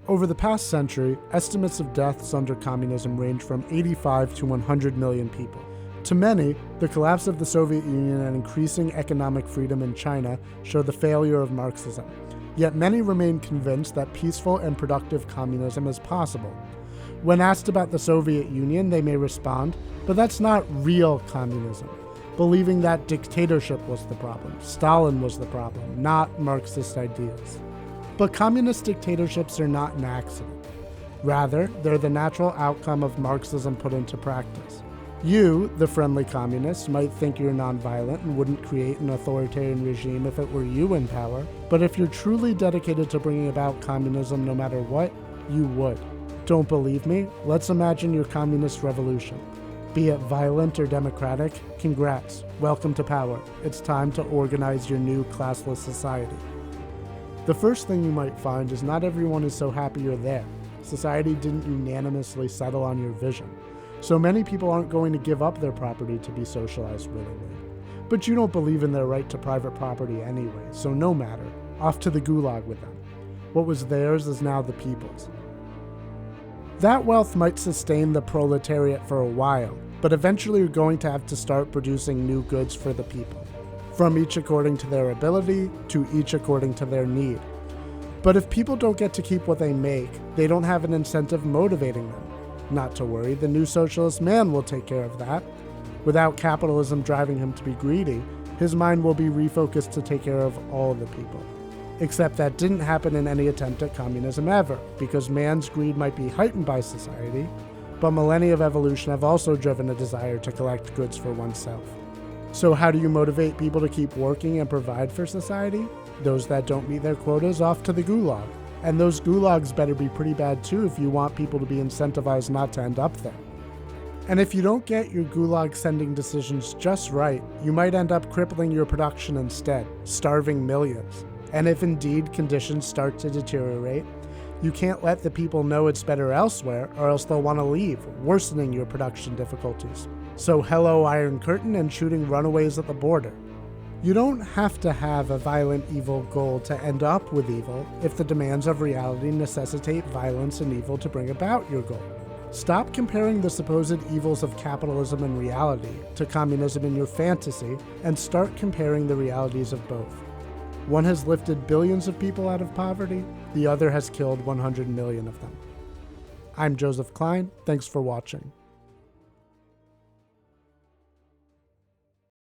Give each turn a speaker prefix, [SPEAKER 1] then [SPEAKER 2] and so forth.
[SPEAKER 1] Over the past century, estimates of deaths under communism range from 85 to 100 million people. To many, the collapse of the Soviet Union and increasing economic freedom in China show the failure of Marxism. Yet many remain convinced that peaceful and productive communism is possible. When asked about the Soviet Union, they may respond, but that's not real communism, believing that dictatorship was the problem, Stalin was the problem, not Marxist ideas. But communist dictatorships are not an accident. Rather, they're the natural outcome of Marxism put into practice. You, the friendly communist, might think you're nonviolent and wouldn't create an authoritarian regime if it were you in power, but if you're truly dedicated to bringing about communism no matter what, you would. Don't believe me? Let's imagine your communist revolution. Be it violent or democratic, congrats, welcome to power. It's time to organize your new classless society. The first thing you might find is not everyone is so happy you're there. Society didn't unanimously settle on your vision. So many people aren't going to give up their property to be socialized willingly. But you don't believe in their right to private property anyway, so no matter, off to the gulag with them. What was theirs is now the people's. That wealth might sustain the proletariat for a while, but eventually you're going to have to start producing new goods for the people, from each according to their ability to each according to their need. But if people don't get to keep what they make, they don't have an incentive motivating them. Not to worry, the new socialist man will take care of that. Without capitalism driving him to be greedy, his mind will be refocused to take care of all the people. Except that didn't happen in any attempt at communism ever, because man's greed might be heightened by society, but millennia of evolution have also driven a desire to collect goods for oneself. So how do you motivate people to keep working and provide for society? Those that don't meet their quotas, off to the gulag. And those gulags better be pretty bad too if you want people to be incentivized not to end up there. And if you don't get your gulag sending decisions just right, you might end up crippling your production instead, starving millions. And if indeed conditions start to deteriorate, you can't let the people know it's better elsewhere or else they'll want to leave, worsening your production difficulties. So hello Iron Curtain and shooting runaways at the border. You don't have to have a violent evil goal to end up with evil if the demands of reality necessitate violence and evil to bring about your goal. Stop comparing the supposed evils of capitalism in reality to communism in your fantasy and start comparing the realities of both. One has lifted billions of people out of poverty, the other has killed 100 million of them. I'm Joseph Klein, thanks for watching.